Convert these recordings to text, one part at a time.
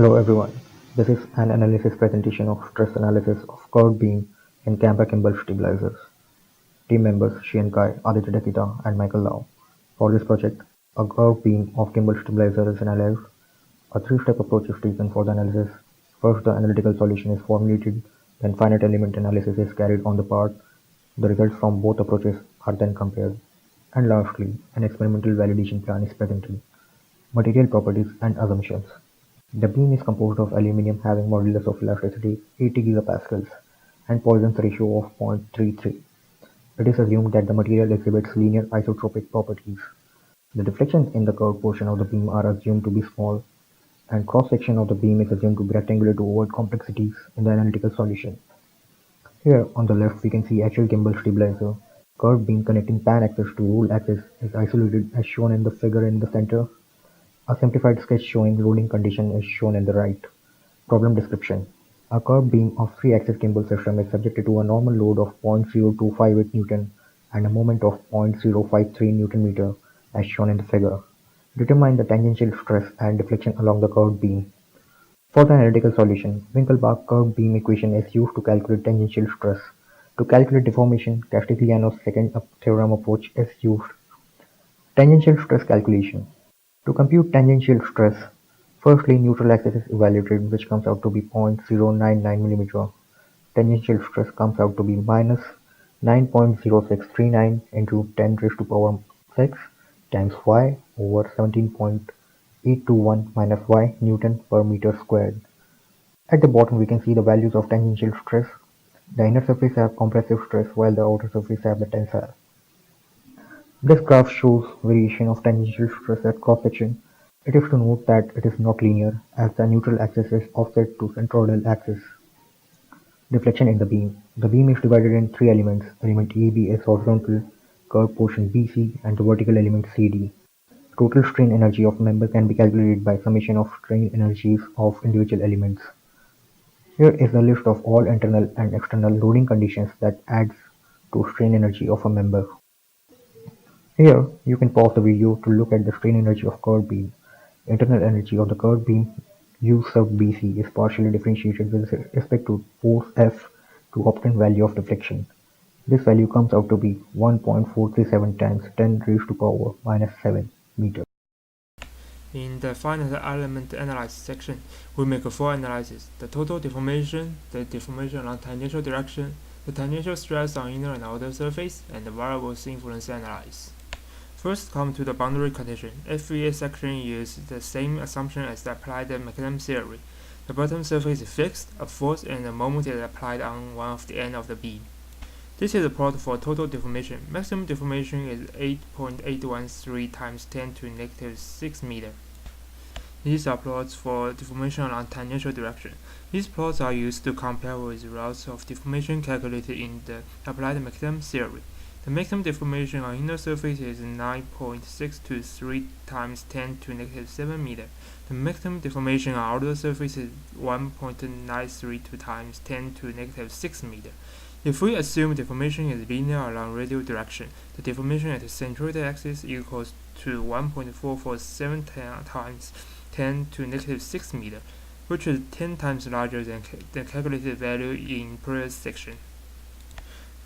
Hello everyone, this is an analysis presentation of stress analysis of curved beam in camber gimbal stabilizers. Team members Shiyan Cai, Aditya Dhaketa and Michael Lau. For this project, a curved beam of gimbal stabilizer is analyzed. A three-step approach is taken for the analysis. First, the analytical solution is formulated, then finite element analysis is carried on the part. The results from both approaches are then compared. And lastly, an experimental validation plan is presented. Material properties and assumptions. The beam is composed of aluminum having modulus of elasticity 80 gigapascals and Poisson's ratio of 0.33. It is assumed that the material exhibits linear isotropic properties. The deflections in the curved portion of the beam are assumed to be small, and cross-section of the beam is assumed to be rectangular to avoid complexities in the analytical solution. Here on the left we can see actual gimbal stabilizer. Curved beam connecting pan axis to roll axis is isolated as shown in the figure in the center. A simplified sketch showing loading condition is shown in the right. Problem description: a curved beam of three-axis gimbal system is subjected to a normal load of 0.0258 Newton and a moment of 0.053 Newton meter as shown in the figure. Determine the tangential stress and deflection along the curved beam. For the analytical solution, Winkelbach curved beam equation is used to calculate tangential stress. To calculate deformation, Castigliano's second theorem approach is used. Tangential stress calculation. To compute tangential stress, firstly neutral axis is evaluated, which comes out to be 0.099 mm. Tangential stress comes out to be minus 9.0639 into 10 raised to power 6 times y over 17.821 minus y Newton per meter squared. At the bottom we can see the values of tangential stress. The inner surface have compressive stress while the outer surface have the tensile. This graph shows variation of tangential stress at cross-section. It is to note that it is not linear, as the neutral axis is offset to centroidal axis. Deflection in the beam. The beam is divided in three elements. Element AB is horizontal, curved portion BC, and the vertical element CD. Total strain energy of member can be calculated by summation of strain energies of individual elements. Here is a list of all internal and external loading conditions that adds to strain energy of a member. Here, you can pause the video to look at the strain energy of curved beam. Internal energy of the curved beam U sub BC is partially differentiated with respect to force F to obtain value of deflection. This value comes out to be 1.437 times 10 raised to power minus 7 meter. In the finite element analysis section, we make a full analysis: the total deformation, the deformation along tangential direction, the tangential stress on inner and outer surface, and the variables influence analysis. First, come to the boundary condition. FEA section uses the same assumption as the applied mechanism theory. The bottom surface is fixed, a force and a moment is applied on one of the ends of the beam. This is a plot for total deformation. Maximum deformation is 8.813 times 10 to negative 6 meter. These are plots for deformation along tangential direction. These plots are used to compare with results of deformation calculated in the applied mechanism theory. The maximum deformation on inner surface is 9.623 times 10 to negative 7 meter. The maximum deformation on outer surface is 1.932 times 10 to negative 6 meter. If we assume deformation is linear along radial direction, the deformation at the centroidal axis equals to 1.447 times 10 to negative 6 meter, which is 10 times larger than the calculated value in previous section.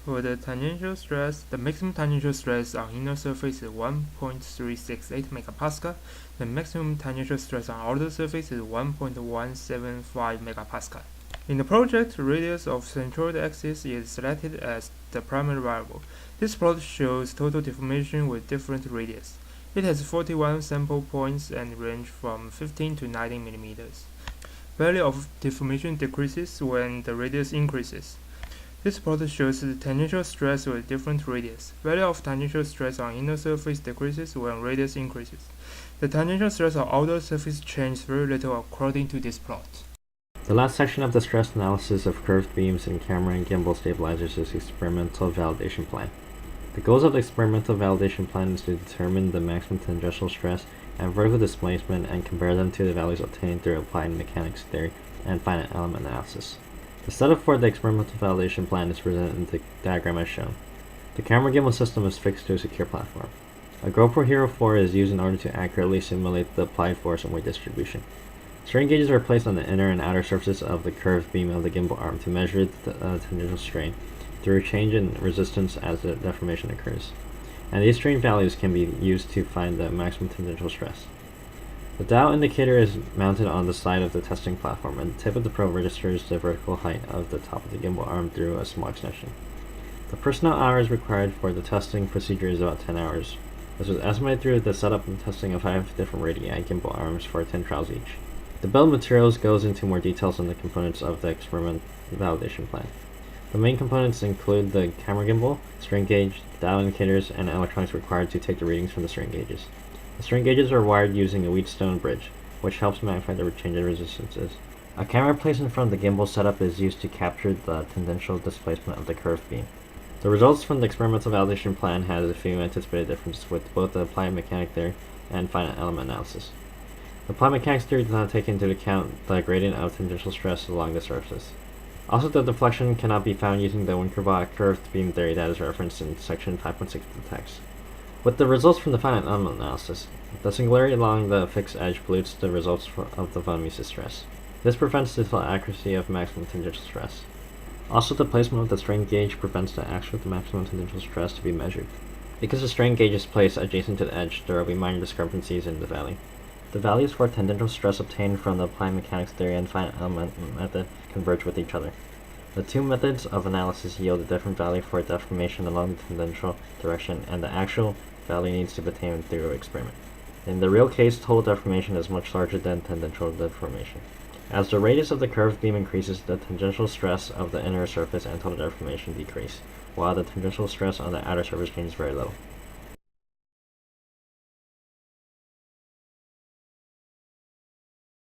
For the tangential stress, the maximum tangential stress on inner surface is 1.368 megapascal. The maximum tangential stress on outer surface is 1.175 megapascal. In the project, radius of centroid axis is selected as the primary variable. This plot shows total deformation with different radius. It has 41 sample points and range from 15 to 19 millimeters. Value of deformation decreases when the radius increases. This plot shows the tangential stress with different radius. Value of tangential stress on inner surface decreases when radius increases. The tangential stress on outer surface changes very little according to this plot. The last section of the stress analysis of curved beams in camera and gimbal stabilizers is the experimental validation plan. The goals of the experimental validation plan is to determine the maximum tangential stress and vertical displacement and compare them to the values obtained through applied mechanics theory and finite element analysis. The setup for the experimental validation plan is presented in the diagram as shown. The camera gimbal system is fixed to a secure platform. A GoPro Hero 4 is used in order to accurately simulate the applied force and weight distribution. Strain gauges are placed on the inner and outer surfaces of the curved beam of the gimbal arm to measure the tangential strain through a change in resistance as the deformation occurs. And these strain values can be used to find the maximum tangential stress. The dial indicator is mounted on the side of the testing platform, and the tip of the probe registers the vertical height of the top of the gimbal arm through a small extension. The personnel hours required for the testing procedure is about 10 hours. This was estimated through the setup and testing of 5 different radii gimbal arms for 10 trials each. The bill of materials goes into more details on the components of the experiment validation plan. The main components include the camera gimbal, strain gauge, dial indicators, and electronics required to take the readings from the strain gauges. The strain gauges are wired using a Wheatstone bridge, which helps magnify the change in resistances. A camera placed in front of the gimbal setup is used to capture the tangential displacement of the curved beam. The results from the experimental validation plan has a few anticipated differences with both the applied mechanics theory and finite element analysis. The applied mechanics theory does not take into account the gradient of tangential stress along the surface. Also, the deflection cannot be found using the Winkelbach curved beam theory that is referenced in section 5.6 of the text. With the results from the finite element analysis, the singularity along the fixed edge pollutes the results of the von Mises stress. This prevents the full accuracy of maximum tangential stress. Also, the placement of the strain gauge prevents the actual maximum tangential stress to be measured. Because the strain gauge is placed adjacent to the edge, there will be minor discrepancies in the value. The values for tangential stress obtained from the applied mechanics theory and finite element method converge with each other. The two methods of analysis yield a different value for deformation along the tangential direction, and the actual value needs to be obtained through experiment. In the real case, total deformation is much larger than tangential deformation. As the radius of the curved beam increases, the tangential stress of the inner surface and total deformation decrease, while the tangential stress on the outer surface remains very low.